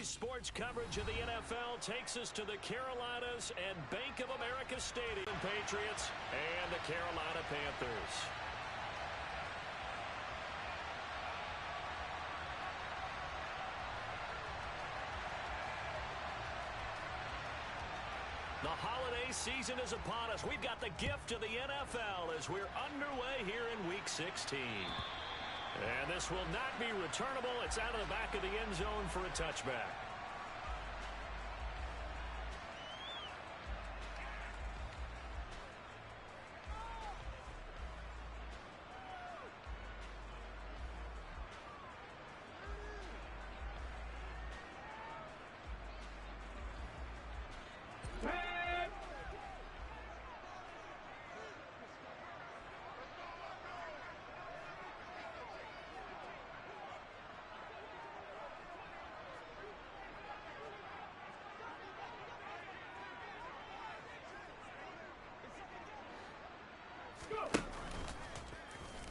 Today's sports coverage of the NFL takes us to the Carolinas and Bank of America Stadium. Patriots and the Carolina Panthers. The holiday season is upon us. We've got the gift of the NFL as we're underway here in Week 16. And this will not be returnable. It's out of the back of the end zone for a touchback.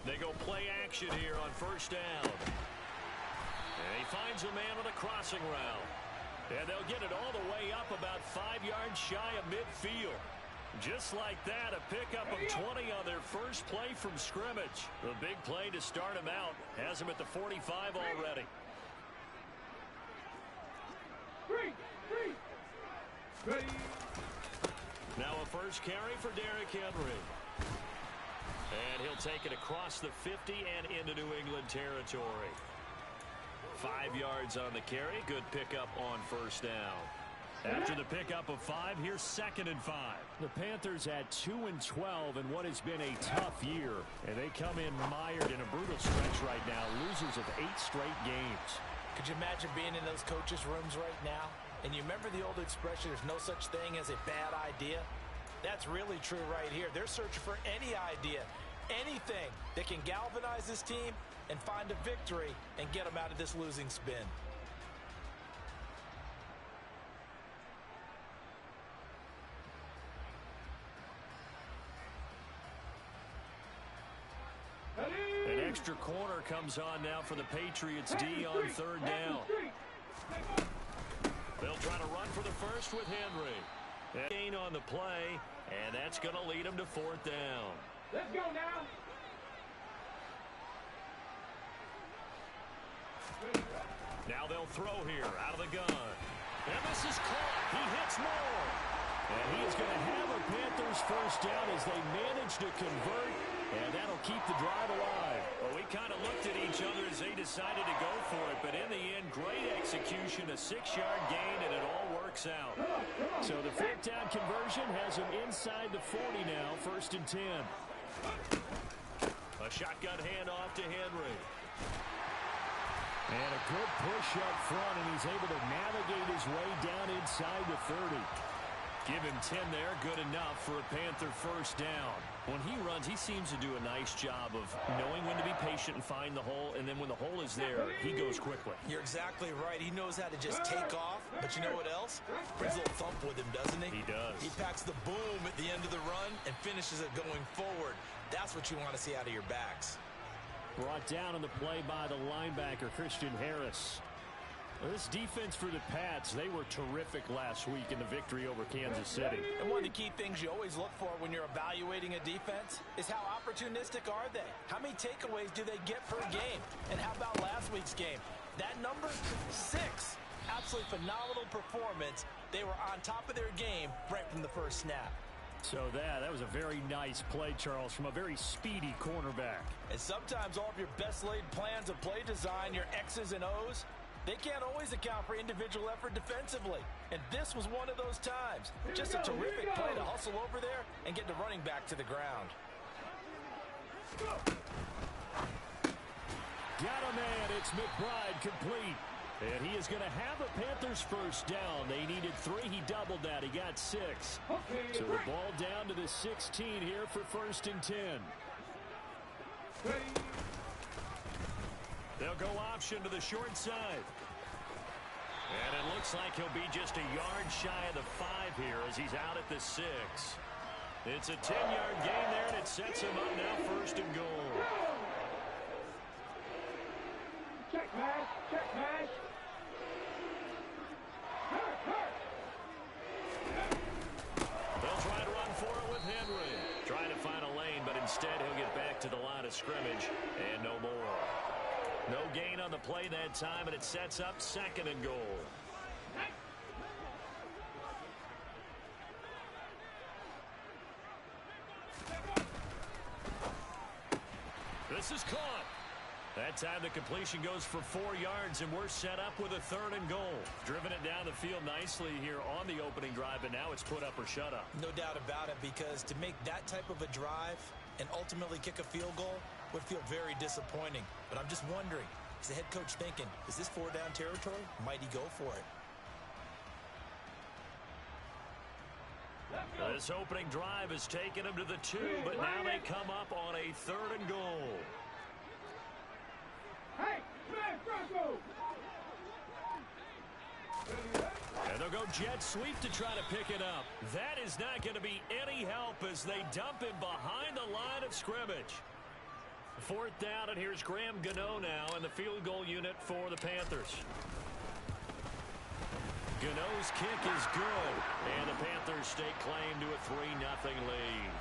They go play action here on first down. And he finds a man on a crossing route. And they'll get it all the way up about 5 yards shy of midfield. Just like that, a pickup of 20 on their first play from scrimmage. The big play to start him out. Has him at the 45 already. Now a first carry for Derrick Henry. And he'll take it across the 50 and into New England territory. 5 yards on the carry. Good pickup on first down. After the pickup of 5, here's 2nd and 5. The Panthers had 2 and 12 in what has been a tough year. And they come in mired in a brutal stretch right now. Losers of 8 straight games. Could you imagine being in those coaches' rooms right now? And you remember the old expression, there's no such thing as a bad idea? That's really true right here. They're searching for any idea, anything that can galvanize this team and find a victory and get them out of this losing spin. An extra corner comes on now for the Patriots D on third down. They'll try to run for the first with Henry. Gain on the play, and that's going to lead him to 4th down. Let's go now. Now they'll throw here out of the gun. And this is caught. He hits Moore. And he is going to have a Panthers first down as they manage to convert, and that'll keep the drive alive. Well, we kind of looked at each other as they decided to go for it, but in the end, great execution, a 6-yard gain, and it all works out. So the 4th down conversion has him inside the 40 now, 1st and 10. A shotgun handoff to Henry. And a good push up front, and he's able to navigate his way down inside the 30. Give him 10 there, good enough for a Panther first down. When he runs, he seems to do a nice job of knowing when to be patient and find the hole, and then when the hole is there, he goes quickly. You're exactly right. He knows how to just take off, but you know what else? Brings a little thump with him, doesn't he? He does. He packs the boom at the end of the run and finishes it going forward. That's what you want to see out of your backs. Brought down on the play by the linebacker, Christian Harris. This defense for the Pats, they were terrific last week in the victory over Kansas City. And one of the key things you always look for when you're evaluating a defense is how opportunistic are they? How many takeaways do they get per game? And how about last week's game? That number, 6. Absolutely phenomenal performance. They were on top of their game right from the first snap. So that was a very nice play, Charles, from a very speedy cornerback. And sometimes all of your best laid plans of play design, your X's and O's, they can't always account for individual effort defensively. And this was one of those times. Just a terrific play to hustle over there and get the running back to the ground. Got a man. It's McBride complete. And he is going to have a Panthers first down. They needed 3. He doubled that. He got 6. So the ball down to the 16 here for 1st and 10. They'll go option to the short side. And it looks like he'll be just a yard shy of the 5 here as he's out at the 6. It's a 10-yard gain there, and it sets him up now 1st and goal. Check pass, check pass. Instead, he'll get back to the line of scrimmage and no more. No gain on the play that time, and it sets up 2nd and goal. This is caught. That time the completion goes for 4 yards, and we're set up with a 3rd and goal. Driven it down the field nicely here on the opening drive, but now it's put up or shut up. No doubt about it, because to make that type of a drive and ultimately kick a field goal would feel very disappointing. But I'm just wondering, is the head coach thinking, is this 4-down territory? Might he go for it? This opening drive has taken them to the 2, but now they come up on a 3rd and goal. And they'll go jet sweep to try to pick it up. That is not going to be any help as they dump him behind the line of scrimmage. 4th down, and here's Graham Gano now in the field goal unit for the Panthers. Gano's kick is good, and the Panthers stake claim to a 3-0 lead.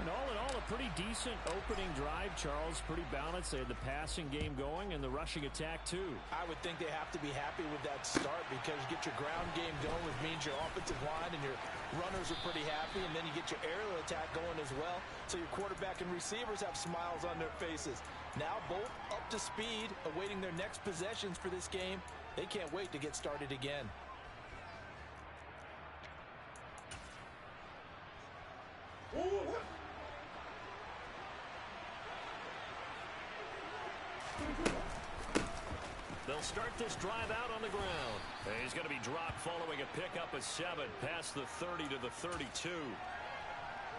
And all in all, a pretty decent opening drive, Charles. Pretty balanced. They had the passing game going and the rushing attack, too. I would think they have to be happy with that start, because you get your ground game going, which means your offensive line and your runners are pretty happy, and then you get your aerial attack going as well. So your quarterback and receivers have smiles on their faces. Now both up to speed, awaiting their next possessions for this game. They can't wait to get started again. They'll start this drive out on the ground. And he's going to be dropped following a pickup of 7 past the 30 to the 32.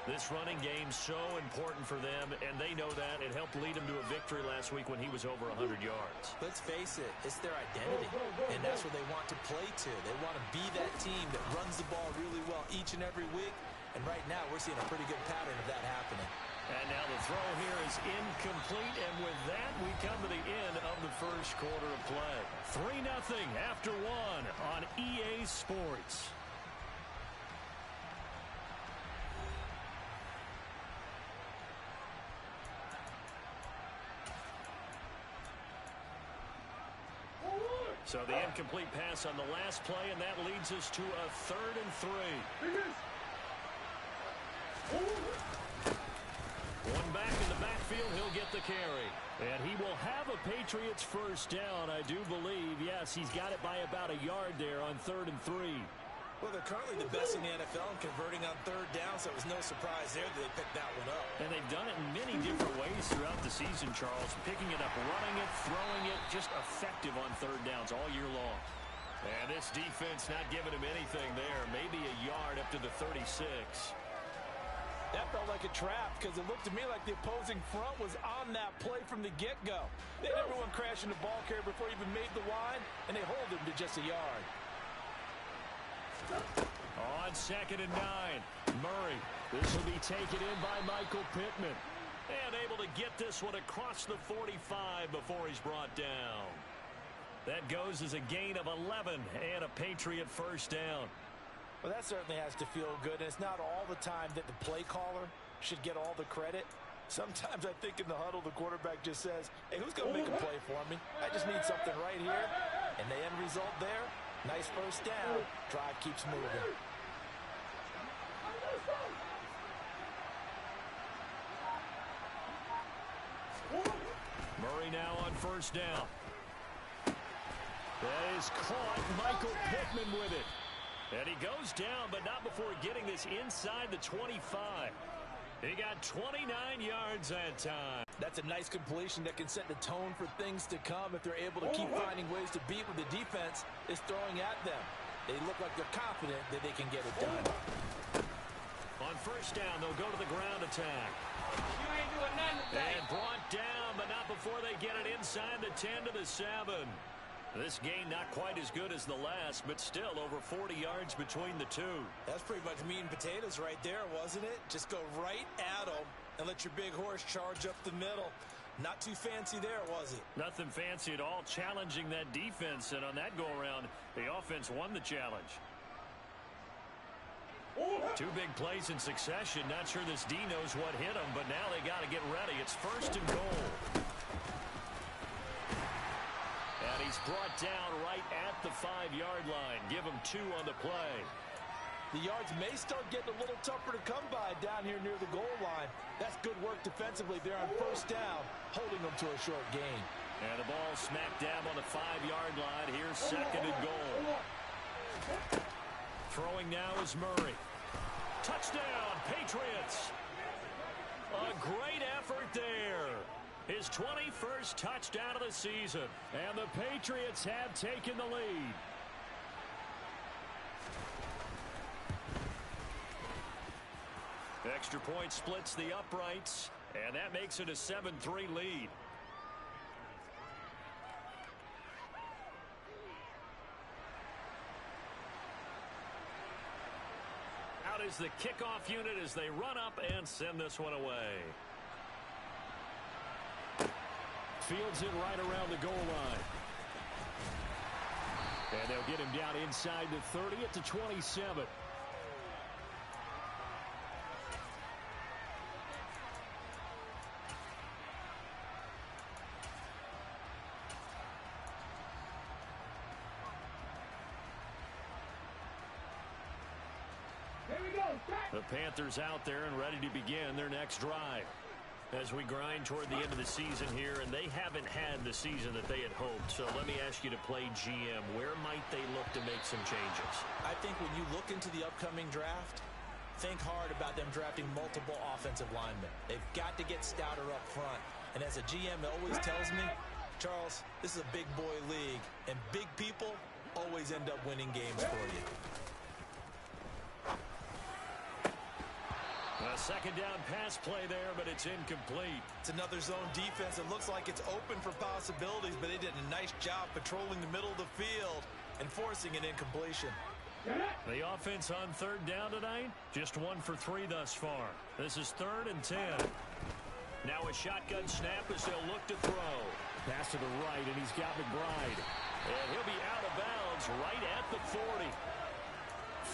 This running game so important for them, and they know that. It helped lead them to a victory last week when he was over 100 yards. Let's face it, it's their identity, and that's what they want to play to. They want to be that team that runs the ball really well each and every week, and right now we're seeing a pretty good pattern of that happening. And now the throw here is incomplete, and with that, we come to the end of the first quarter of play. 3-0 after 1 on EA Sports. So the incomplete pass on the last play, and that leads us to a 3rd and 3. One back in the backfield, he'll get the carry. And he will have a Patriots first down, I do believe. Yes, he's got it by about a yard there on 3rd and 3. Well, they're currently the best in the NFL in converting on 3rd down, so it was no surprise there that they picked that one up. And they've done it in many different ways throughout the season, Charles. Picking it up, running it, throwing it, just effective on 3rd downs all year long. And this defense not giving him anything there. Maybe a yard up to the 36. That felt like a trap, because it looked to me like the opposing front was on that play from the get-go. They had everyone crashing the ball carrier before he even made the line, and they hold him to just a yard. On 2nd and 9, Murray. This will be taken in by Michael Pittman. And able to get this one across the 45 before he's brought down. That goes as a gain of 11 and a Patriot first down. Well, that certainly has to feel good, and it's not all the time that the play caller should get all the credit. Sometimes I think in the huddle, the quarterback just says, hey, who's going to make a play for me? I just need something right here. And the end result there, nice first down. Drive keeps moving. Murray now on first down. That is caught. Michael Pittman with it. And he goes down, but not before getting this inside the 25. He got 29 yards that time. That's a nice completion that can set the tone for things to come if they're able to keep finding ways to beat what the defense is throwing at them. They look like they're confident that they can get it done. On first down, they'll go to the ground attack. And brought down, but not before they get it inside the 10 to the 7. This gain not quite as good as the last, but still over 40 yards between the two. That's pretty much meat and potatoes right there, wasn't it? Just go right at them and let your big horse charge up the middle. Not too fancy there, was it? Nothing fancy at all, challenging that defense, and on that go-around, the offense won the challenge. Two big plays in succession. Not sure this D knows what hit him, but now they got to get ready. It's 1st and goal. And he's brought down right at the 5-yard line. Give him 2 on the play. The yards may start getting a little tougher to come by down here near the goal line. That's good work defensively there on 1st down, holding them to a short gain. And the ball smack dab on the 5-yard line. Here's 2nd and goal. Throwing now is Murray. Touchdown, Patriots. A great effort there. His 21st touchdown of the season. And the Patriots have taken the lead. Extra point splits the uprights, and that makes it a 7-3 lead. Out is the kickoff unit as they run up and send this one away. Fields it right around the goal line. And they'll get him down inside the 30 at the 27. The Panthers out there and ready to begin their next drive. As we grind toward the end of the season here, and they haven't had the season that they had hoped. So let me ask you to play GM. Where might they look to make some changes? I think when you look into the upcoming draft, think hard about them drafting multiple offensive linemen. They've got to get stouter up front. And as a GM always tells me, Charles, this is a big boy league, and big people always end up winning games for you. A 2nd down pass play there, but it's incomplete. It's another zone defense. It looks like it's open for possibilities, but they did a nice job patrolling the middle of the field and forcing an incompletion. The offense on 3rd down tonight, just 1 for 3 thus far. This is 3rd and 10. Now a shotgun snap as they'll look to throw. Pass to the right, and he's got McBride. And he'll be out of bounds right at the 40.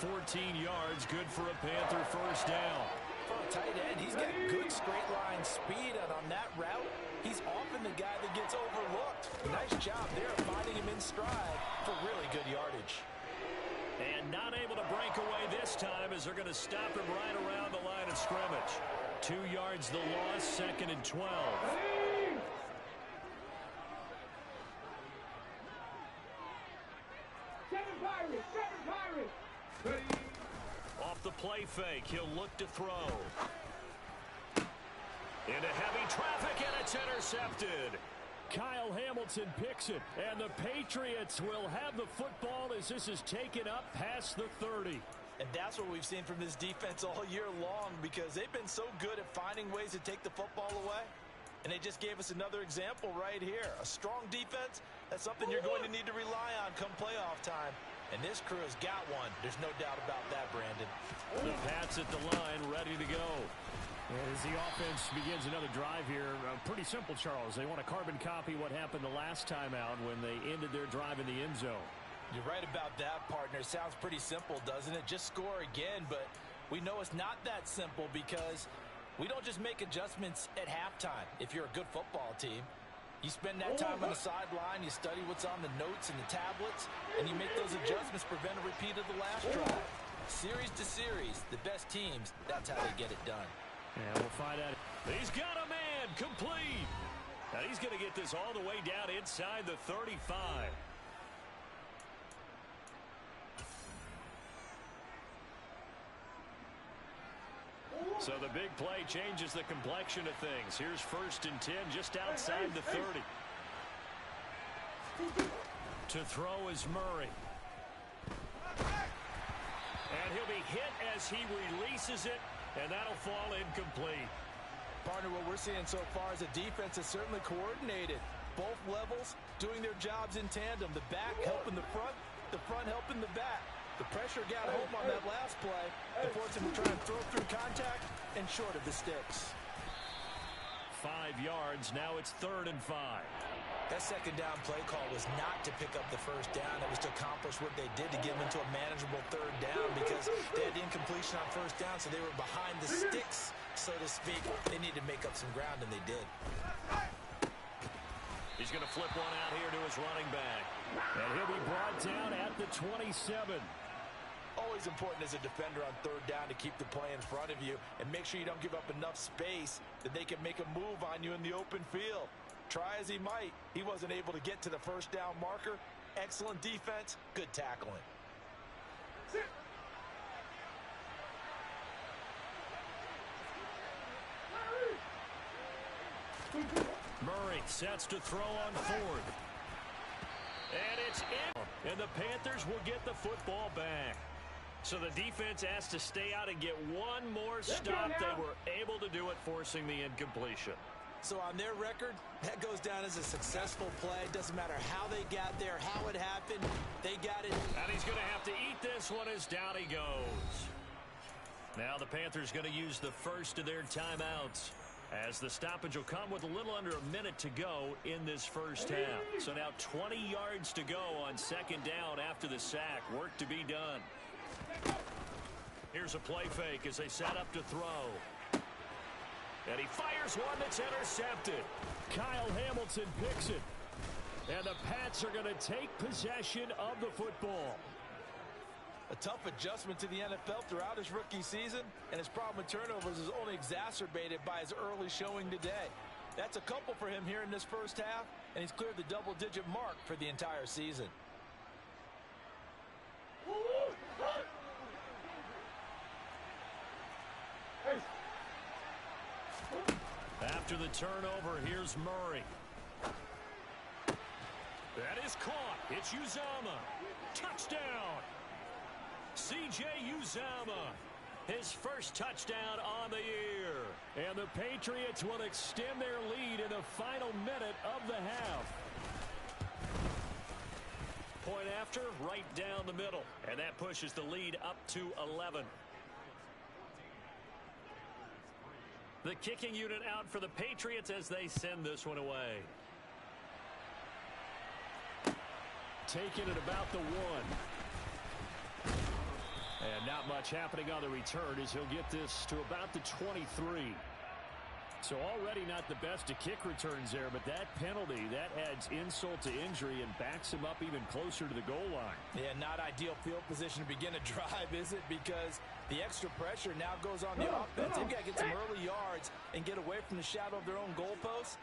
14 yards, good for a Panther 1st down. For a tight end, he's got good straight line speed, and on that route, he's often the guy that gets overlooked. Nice job there finding him in stride for really good yardage. And not able to break away this time as they're going to stop him right around the line of scrimmage. 2 yards the loss, 2nd and 12. Seven Pirates! Off the play fake, he'll look to throw. Into heavy traffic, and it's intercepted. Kyle Hamilton picks it, and the Patriots will have the football as this is taken up past the 30. And that's what we've seen from this defense all year long, because they've been so good at finding ways to take the football away. And they just gave us another example right here. A strong defense, that's something you're going to need to rely on come playoff time. And this crew has got one. There's no doubt about that, Brandon. The Pats at the line, ready to go. As the offense begins another drive here, pretty simple, Charles. They want to carbon copy what happened the last time out when they ended their drive in the end zone. You're right about that, partner. Sounds pretty simple, doesn't it? Just score again, but we know it's not that simple because we don't just make adjustments at halftime if you're a good football team. You spend that time on the sideline, you study what's on the notes and the tablets, and you make those adjustments, prevent a repeat of the last drive. Series to series, the best teams, that's how they get it done. And we'll find out. He's got a man, complete. Now he's going to get this all the way down inside the 35. So the big play changes the complexion of things. Here's 1st and 10 just outside the 30. To throw is Murray. And he'll be hit as he releases it, and that'll fall incomplete. Partner, what we're seeing so far is a defense that's certainly coordinated. Both levels doing their jobs in tandem. The back helping the front helping the back. The pressure got home on that last play and forced him to try and throw through contact and short of the sticks. 5 yards. Now it's 3rd and 5. That second down play call was not to pick up the first down. It was to accomplish what they did to get them into a manageable third down because they had incompletion on first down, so they were behind the sticks, so to speak. They needed to make up some ground, and they did. He's going to flip one out here to his running back. And he'll be brought down at the 27. Always important as a defender on third down to keep the play in front of you and make sure you don't give up enough space that they can make a move on you in the open field. Try as he might, he wasn't able to get to the first down marker. Excellent defense, good tackling. Murray sets to throw on fourth. And it's in. And the Panthers will get the football back. So the defense has to stay out and get one more stop. They were able to do it, forcing the incompletion. So on their record, that goes down as a successful play. Doesn't matter how they got there, how it happened. They got it. And he's going to have to eat this one as down he goes. Now the Panthers going to use the first of their timeouts, as the stoppage will come with a little under a minute to go in this first half. So now 20 yards to go on second down after the sack. Work to be done. Here's a play fake as they set up to throw. And he fires one that's intercepted. Kyle Hamilton picks it. And the Pats are going to take possession of the football. A tough adjustment to the NFL throughout his rookie season, and his problem with turnovers is only exacerbated by his early showing today. That's a couple for him here in this first half, and he's cleared the double-digit mark for the entire season. After the turnover, here's Murray. That is caught. It's Uzomah. Touchdown. C.J. Uzomah. His first touchdown on the year. And the Patriots will extend their lead in the final minute of the half. Point after, right down the middle. And that pushes the lead up to 11. The kicking unit out for the Patriots as they send this one away. Taking it about the 1. And not much happening on the return as he'll get this to about the 23. So already not the best of kick returns there, but that penalty, that adds insult to injury and backs him up even closer to the goal line. Yeah, not ideal field position to begin a drive, is it? Because the extra pressure now goes on the offense. They've got to get some early yards and get away from the shadow of their own goalposts.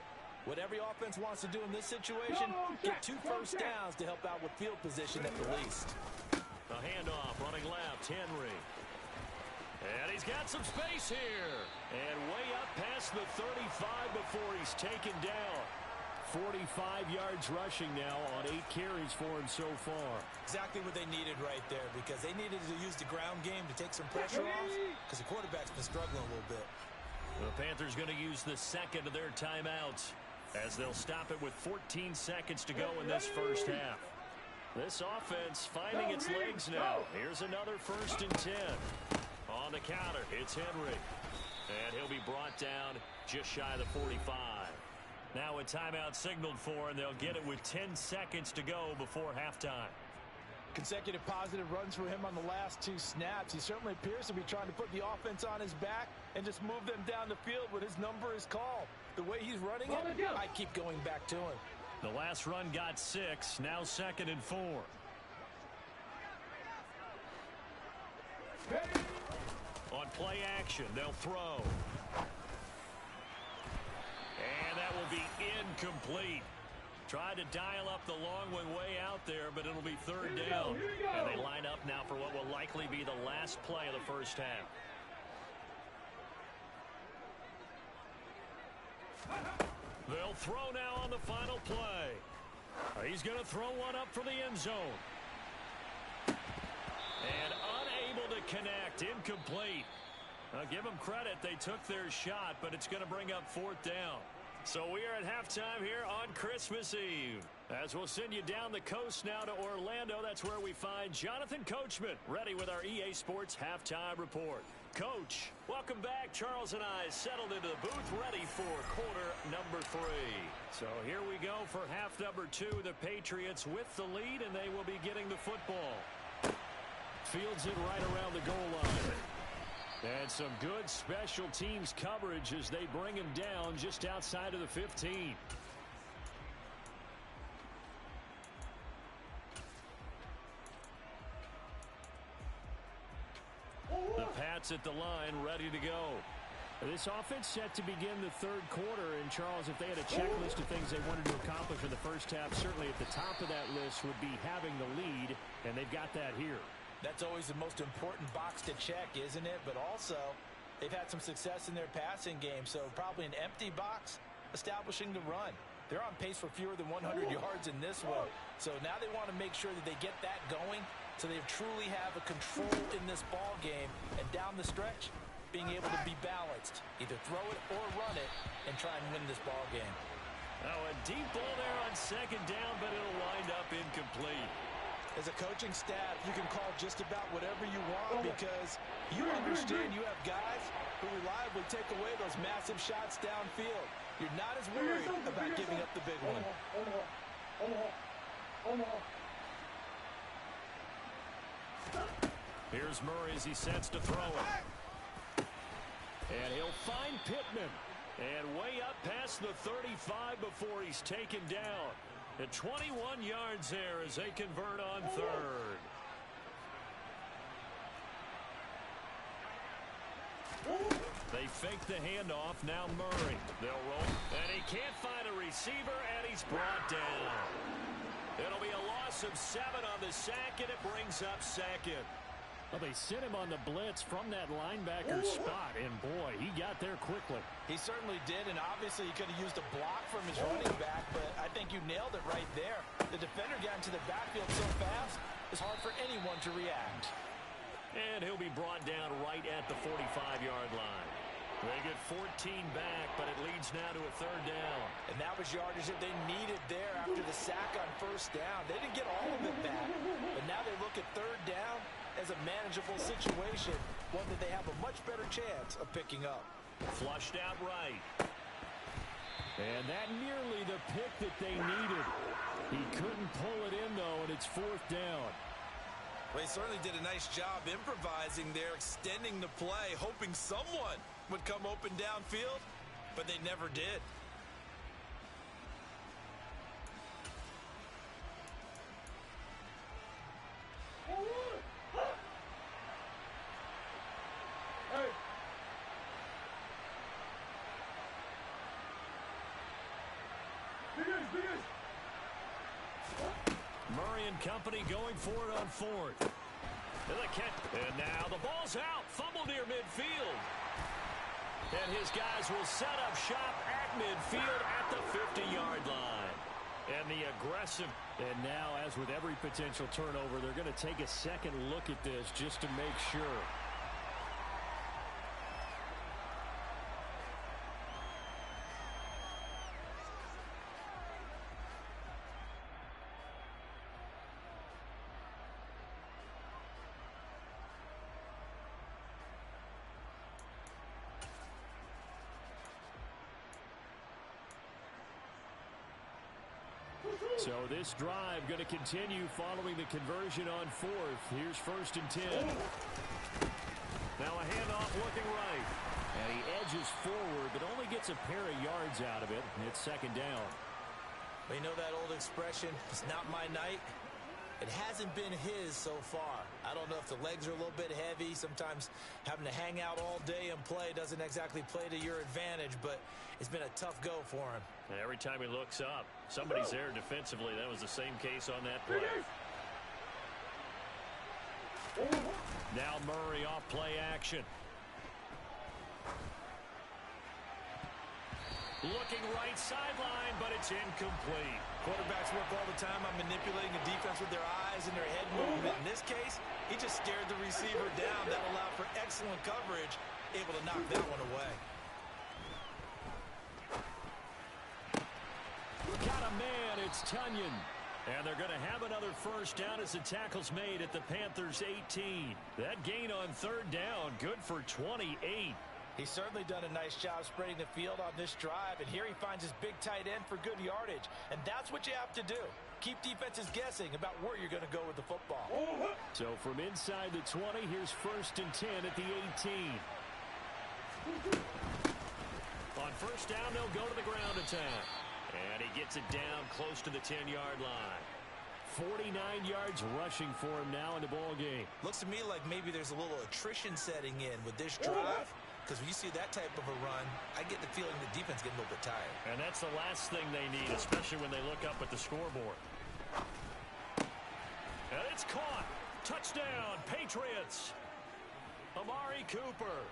What every offense wants to do in this situation, get 2 first downs to help out with field position at the least. A handoff running left, Henry. And he's got some space here. And way up past the 35 before he's taken down. 45 yards rushing now on 8 carries for him so far. Exactly what they needed right there, because they needed to use the ground game to take some pressure off, because the quarterback's been struggling a little bit. The Panthers going to use the second of their timeouts as they'll stop it with 14 seconds to go in this first half. This offense finding its legs now. Here's another 1st and 10. On the counter, it's Henry. And he'll be brought down just shy of the 45. Now a timeout signaled for, and they'll get it with 10 seconds to go before halftime. Consecutive positive runs for him on the last 2 snaps. He certainly appears to be trying to put the offense on his back and just move them down the field when his number is called. The way he's running it, I keep going back to him. The last run got 6, now 2nd and 4. On play action, they'll throw. And that will be incomplete. Tried to dial up the long one way out there, but it'll be 3rd down. And they line up now for what will likely be the last play of the first half. They'll throw now on the final play. He's going to throw one up for the end zone. And unable to connect, incomplete. Give them credit, they took their shot, but it's going to bring up 4th down. So we are at halftime here on Christmas Eve. As we'll send you down the coast now to Orlando, that's where we find Jonathan Coachman ready with our EA Sports Halftime Report. Coach. Welcome back. Charles and I settled into the booth, ready for quarter number 3. So here we go for half number 2. The Patriots with the lead, and they will be getting the football. Fields it right around the goal line. And some good special teams coverage as they bring him down just outside of the 15. The Pats at the line, ready to go. This offense set to begin the third quarter. And, Charles, if they had a checklist of things they wanted to accomplish in the first half, certainly at the top of that list would be having the lead, and they've got that here. That's always the most important box to check, isn't it? But also, they've had some success in their passing game, so probably an empty box establishing the run. They're on pace for fewer than 100 yards in this one. So now they want to make sure that they get that going so they truly have a control in this ball game, and down the stretch, being able to be balanced. Either throw it or run it and try and win this ball game. Oh, a deep ball there on second down, but it'll wind up incomplete. As a coaching staff, you can call just about whatever you want because you understand you have guys who reliably take away those massive shots downfield. You're not as worried about giving up the big one. Here's Murray as he sets to throw it. And he'll find Pittman. And way up past the 35 before he's taken down. At 21 yards there as they convert on third. They fake the handoff. Now Murray. They'll roll. And he can't find a receiver, and he's brought down. It'll be a loss of 7 on the sack, and it brings up second. Well, they sent him on the blitz from that linebacker spot, and boy, he got there quickly. He certainly did, and obviously he could have used a block from his running back, but I think you nailed it right there. The defender got into the backfield so fast, it's hard for anyone to react. And he'll be brought down right at the 45-yard line. They get 14 back, but it leads now to a third down. And that was yardage that they needed there after the sack on first down. They didn't get all of it back, but now they look at third down as a manageable situation, one that they have a much better chance of picking up. Flushed out right. And that nearly the pick that they needed. He couldn't pull it in, though, and it's fourth down. Well, he certainly did a nice job improvising there, extending the play, hoping someone would come open downfield, but they never did. Murray and company going for it on fourth. And now the ball's out. Fumble near midfield. And his guys will set up shop at midfield at the 50-yard line. And the aggressive. And now, as with every potential turnover, they're going to take a second look at this just to make sure. So this drive going to continue following the conversion on fourth. Here's 1st and 10. Now a handoff looking right. And he edges forward, but only gets a pair of yards out of it. And it's 2nd down. Well, you know that old expression, it's not my night. It hasn't been his so far. I don't know if the legs are a little bit heavy. Sometimes having to hang out all day and play doesn't exactly play to your advantage, but it's been a tough go for him. And every time he looks up, somebody's there defensively. That was the same case on that play. Now Murray off play action. Looking right sideline, but it's incomplete. Quarterbacks work all the time on manipulating the defense with their eyes and their head movement. In this case, he just stared the receiver down. That allowed for excellent coverage, able to knock that one away. Got a man, it's Tunyon. And they're going to have another first down as the tackle's made at the Panthers' 18. That gain on third down, good for 28. He's certainly done a nice job spreading the field on this drive, and here he finds his big tight end for good yardage. And that's what you have to do. Keep defenses guessing about where you're going to go with the football. So from inside the 20, here's 1st and 10 at the 18. On first down, they'll go to the ground attack. And he gets it down close to the 10-yard line. 49 yards rushing for him now in the ball game. Looks to me like maybe there's a little attrition setting in with this drive. Because when you see that type of a run, I get the feeling the defense getting a little bit tired. And that's the last thing they need, especially when they look up at the scoreboard. And it's caught. Touchdown, Patriots. Amari Cooper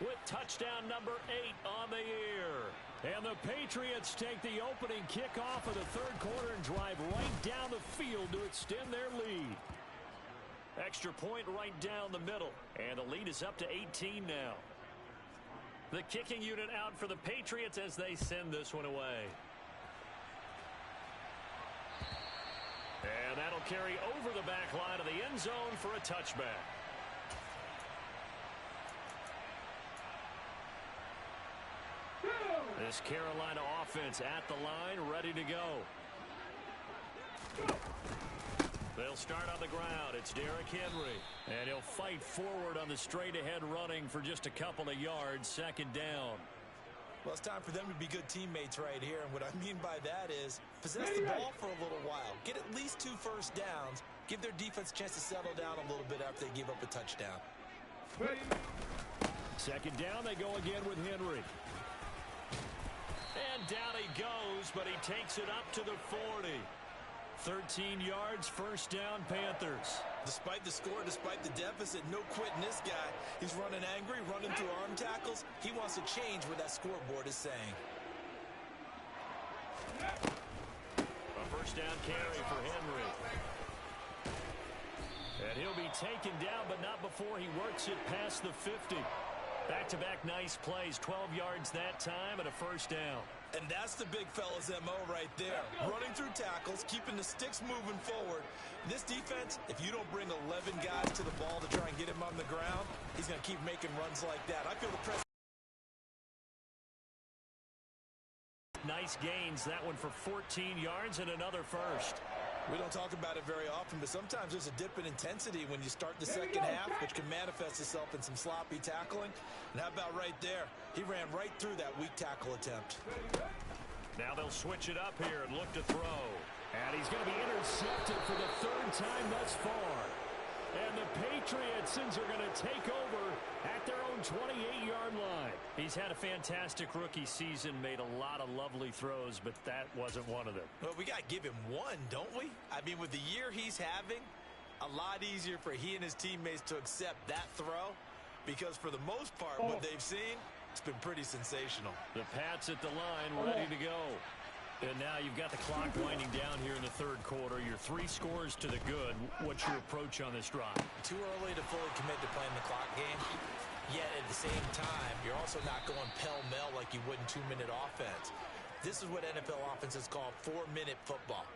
with touchdown number 8 on the year. And the Patriots take the opening kickoff of the third quarter and drive right down the field to extend their lead. Extra point right down the middle. And the lead is up to 18 now. The kicking unit out for the Patriots as they send this one away. And that'll carry over the back line of the end zone for a touchback. This Carolina offense at the line, ready to go. They'll start on the ground. It's Derrick Henry. And he'll fight forward on the straight-ahead running for just a couple of yards. 2nd down. Well, it's time for them to be good teammates right here. And what I mean by that is possess the ball for a little while. Get at least 2 first downs. Give their defense a chance to settle down a little bit after they give up a touchdown. 2nd down, they go again with Henry. And down he goes, but he takes it up to the 40. 13 yards, 1st down, Panthers. Despite the score, despite the deficit, no quitting this guy. He's running angry, running through arm tackles. He wants to change what that scoreboard is saying. A 1st down carry for Henry. And he'll be taken down, but not before he works it past the 50. Back-to-back nice plays, 12 yards that time and a 1st down. And that's the big fella's MO right there. Running through tackles, keeping the sticks moving forward. This defense, if you don't bring 11 guys to the ball to try and get him on the ground, he's going to keep making runs like that. I feel the press. Nice gains, that one for 14 yards and another 1st. We don't talk about it very often, but sometimes there's a dip in intensity when you start the second half, which can manifest itself in some sloppy tackling. And how about right there? He ran right through that weak tackle attempt. Now they'll switch it up here and look to throw. And he's going to be intercepted for the 3rd time thus far. And the Patriots are going to take over at their own 28-yard line. He's had a fantastic rookie season, made a lot of lovely throws, but that wasn't one of them. Well, we got to give him one, don't we? I mean, with the year he's having, a lot easier for he and his teammates to accept that throw, because for the most part, what they've seen, it's been pretty sensational. The Pats at the line, ready to go. And now you've got the clock winding down here in the 3rd quarter. You're 3 scores to the good. What's your approach on this drive? Too early to fully commit to playing the clock game. Yet at the same time, you're also not going pell-mell like you would in 2-minute offense. This is what NFL offenses call 4-minute football.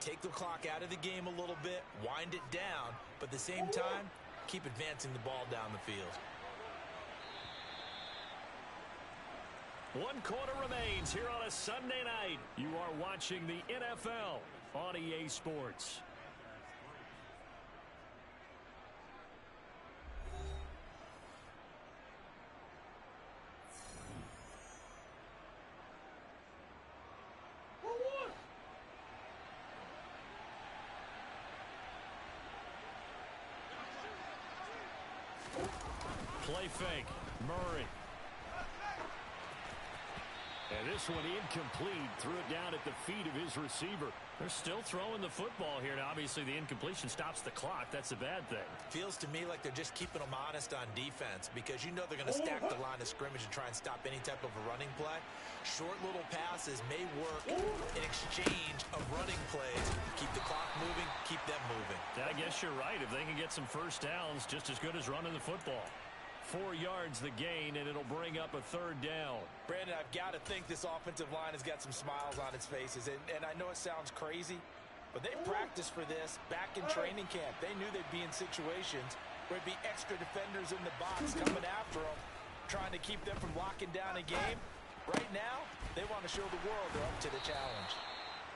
Take the clock out of the game a little bit, wind it down, but at the same time, keep advancing the ball down the field. 1 quarter remains here on a Sunday night. You are watching the NFL on EA Sports. Play fake. Murray. And this one incomplete. Threw it down at the feet of his receiver. They're still throwing the football here. Now, obviously, the incompletion stops the clock. That's a bad thing. Feels to me like they're just keeping them honest on defense, because you know they're going to stack the line of scrimmage and try and stop any type of a running play. Short little passes may work in exchange of running plays. Keep the clock moving, keep them moving. I guess you're right. If they can get some first downs, just as good as running the football. 4 yards the gain, and it'll bring up a 3rd down. Brandon, I've got to think this offensive line has got some smiles on its faces. And I know it sounds crazy, But they practiced for this back in training camp. They knew they'd be in situations where there'd be extra defenders in the box coming after them, trying to keep them from locking down a game. Right now, they want to show the world they're up to the challenge.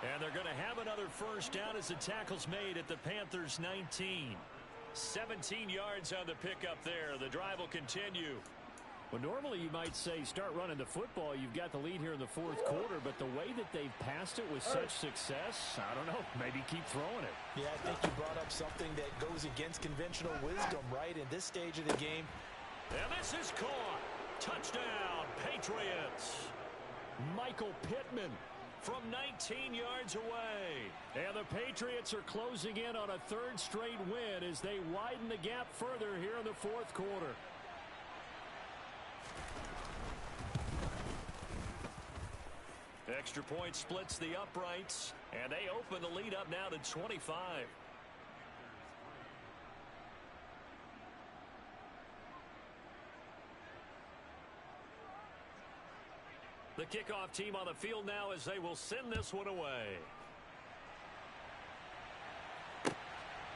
And they're going to have another first down as the tackle's made at the Panthers' 19. 17 yards on the pickup there. The drive will continue. Well, normally you might say start running the football. You've got the lead here in the fourth quarter, but the way that they've passed it with such success, I don't know, maybe keep throwing it. Yeah, I think you brought up something that goes against conventional wisdom, right, in this stage of the game. And this is caught. Touchdown, Patriots. Michael Pittman from 19 yards away. And the Patriots are closing in on a third straight win as they widen the gap further here in the fourth quarter. Extra point splits the uprights, and they open the lead up now to 25. The kickoff team on the field now as they will send this one away.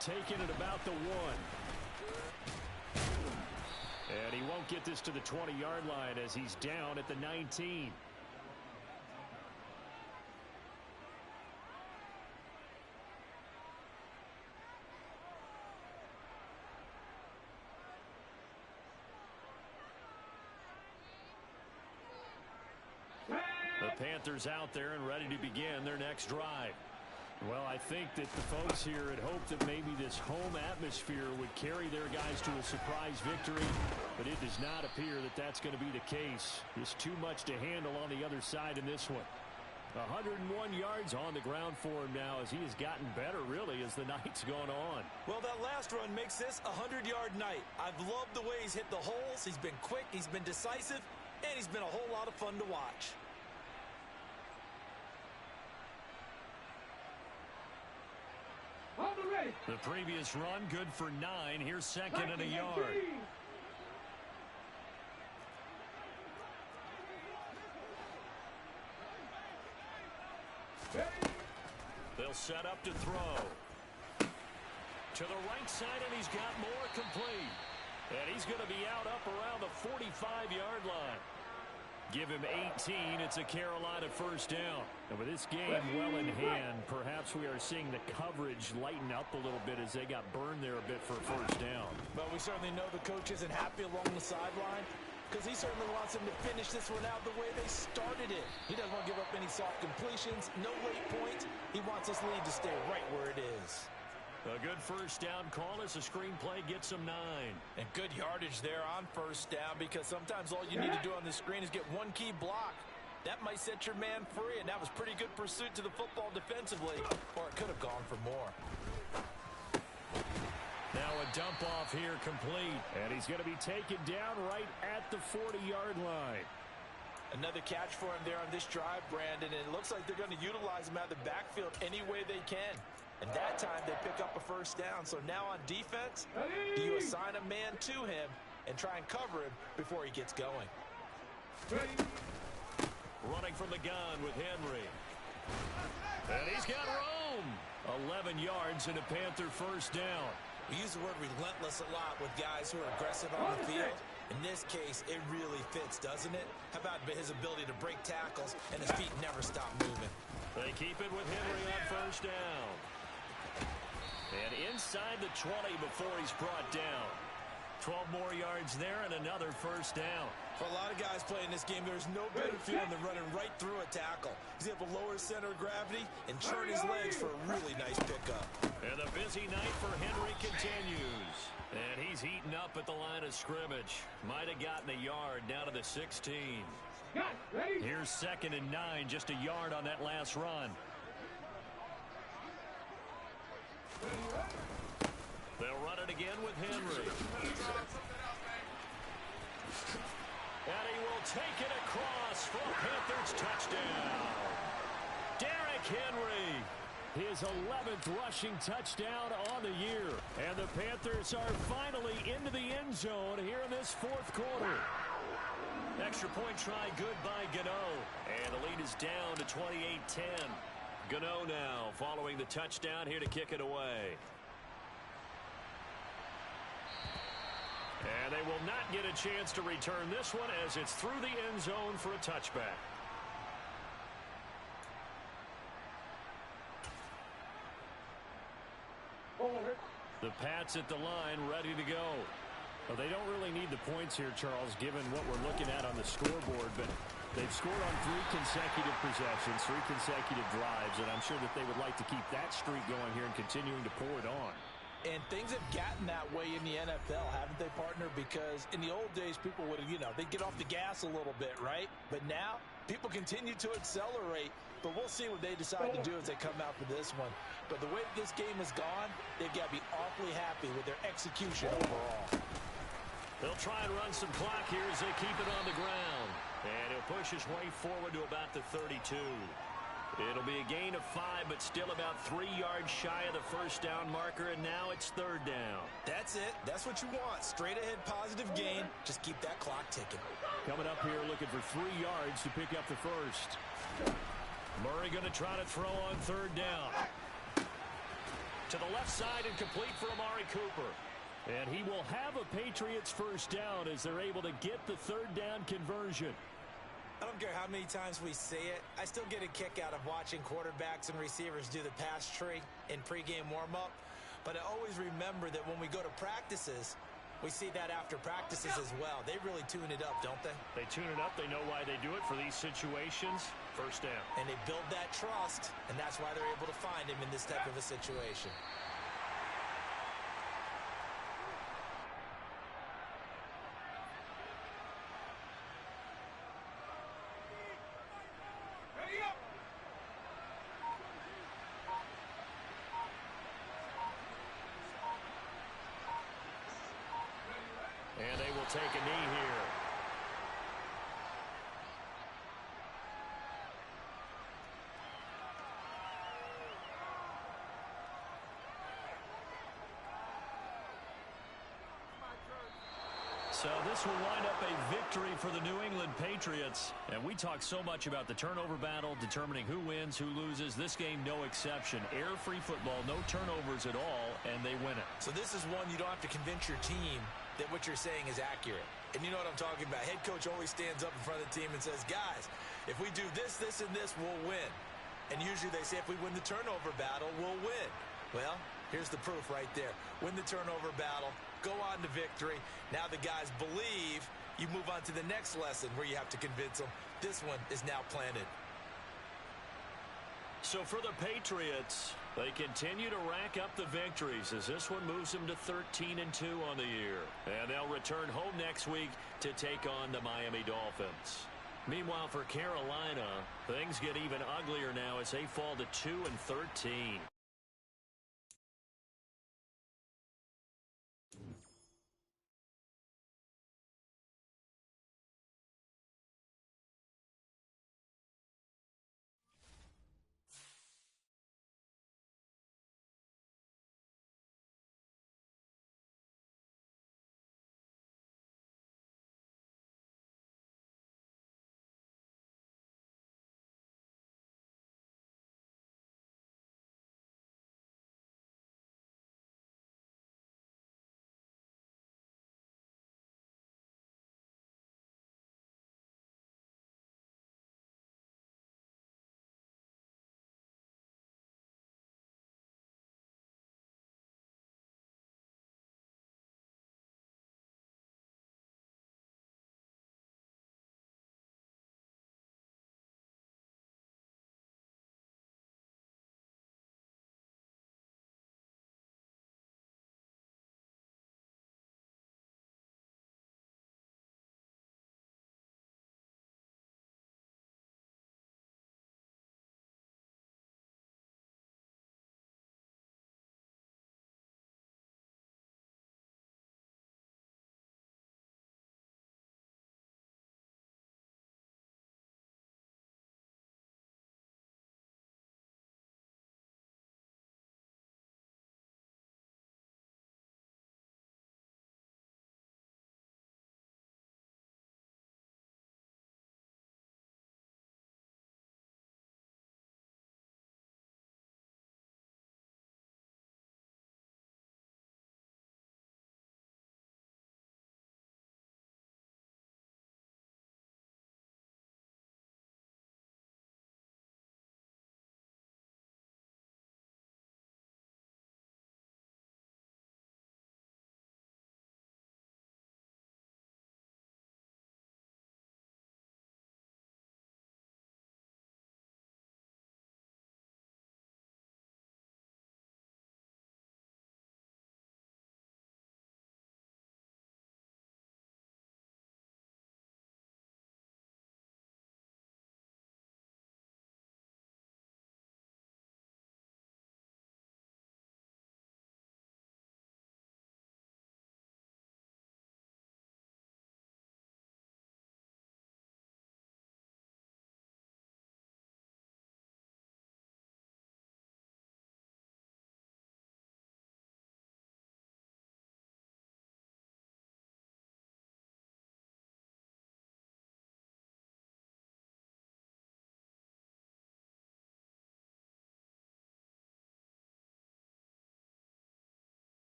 Taking it about the 1. And he won't get this to the 20-yard line as he's down at the 19. The Panthers out there and ready to begin their next drive. Well, I think that the folks here had hoped that maybe this home atmosphere would carry their guys to a surprise victory, but it does not appear that that's going to be the case. Just too much to handle on the other side in this one. 101 yards on the ground for him now as he has gotten better, really, as the night's gone on. Well, that last run makes this a 100-yard night. I've loved the way he's hit the holes. He's been quick, he's been decisive, and he's been a whole lot of fun to watch. The previous run good for 9. Here's second and a yard. They'll set up to throw. To the right side, and he's got more complete. And he's going to be out up around the 45-yard line. Give him 18. It's a Carolina first down. And with this game well in hand, perhaps we are seeing the coverage lighten up a little bit as they got burned there a bit for a first down. But we certainly know the coach isn't happy along the sideline because he certainly wants them to finish this one out the way they started it. He doesn't want to give up any soft completions, no late points. He wants this lead to stay right where it is. A good first down call as the screenplay gets him 9. And good yardage there on first down because sometimes all you need to do on the screen is get one key block. That might set your man free, and that was pretty good pursuit to the football defensively, or it could have gone for more. Now a dump off here complete. And he's going to be taken down right at the 40-yard line. Another catch for him there on this drive, Brandon, and it looks like they're going to utilize him out of the backfield any way they can. And that time they pick up a first down. So now on defense, do you assign a man to him and try and cover him before he gets going? Running from the gun with Henry. And he's got room. 11 yards and a Panther first down. We use the word relentless a lot with guys who are aggressive on the field. In this case, it really fits, doesn't it? How about his ability to break tackles and his feet never stop moving? They keep it with Henry on first down. And inside the 20 before he's brought down. 12 more yards there and another first down. For a lot of guys playing this game, there's no better feeling than running right through a tackle. He's able to lower his center of gravity and turn his legs for a really nice pickup. And the busy night for Henry continues. And he's heating up at the line of scrimmage. Might have gotten a yard down to the 16. Here's second and 9, just a yard on that last run. They'll run it again with Henry. And he will take it across for a Panthers touchdown. Derrick Henry. His 11th rushing touchdown on the year. And the Panthers are finally into the end zone here in this fourth quarter. Extra point try good by Gano. And the lead is down to 28-10. Gano now following the touchdown here to kick it away. And they will not get a chance to return this one as it's through the end zone for a touchback. The Pats at the line, ready to go. Well, they don't really need the points here, Charles, given what we're looking at on the scoreboard, but they've scored on 3 consecutive possessions, 3 consecutive drives, and I'm sure that they would like to keep that streak going here and continuing to pour it on. And things have gotten that way in the NFL, haven't they, partner? Because in the old days, people would, they'd get off the gas a little bit, right? But now, people continue to accelerate. But we'll see what they decide to do as they come out for this one. But the way this game has gone, they've got to be awfully happy with their execution overall. They'll try and run some clock here as they keep it on the ground. And he'll push his way forward to about the 32. It'll be a gain of 5, but still about 3 yards shy of the first down marker, and now it's 3rd down. That's it. That's what you want. Straight ahead positive gain. Just keep that clock ticking. Coming up here looking for 3 yards to pick up the first. Murray going to try to throw on 3rd down. To the left side and complete for Amari Cooper. And he will have a Patriots first down as they're able to get the 3rd down conversion. I don't care how many times we say it, I still get a kick out of watching quarterbacks and receivers do the pass tree in pregame warm-up. But I always remember that when we go to practices, we see that after practices as well. They really tune it up, don't they? They tune it up. They know why they do it for these situations. First down. And they build that trust, and that's why they're able to find him in this type of a situation. And they will take a knee here. So this will wind up a victory for the New England Patriots. And we talk so much about the turnover battle, determining who wins, who loses. This game, no exception. Air-free football, no turnovers at all, and they win it. So this is one you don't have to convince your team that what you're saying is accurate. And you know what I'm talking about. Head coach always stands up in front of the team and says, guys, if we do this, this, and this, we'll win. And usually they say if we win the turnover battle, we'll win. Well, here's the proof right there. Win the turnover battle, go on to victory. Now the guys believe. You move on to the next lesson where you have to convince them. This one is now planted. So for the Patriots, they continue to rack up the victories as this one moves them to 13-2 on the year. And they'll return home next week to take on the Miami Dolphins. Meanwhile, for Carolina, things get even uglier now as they fall to 2-13.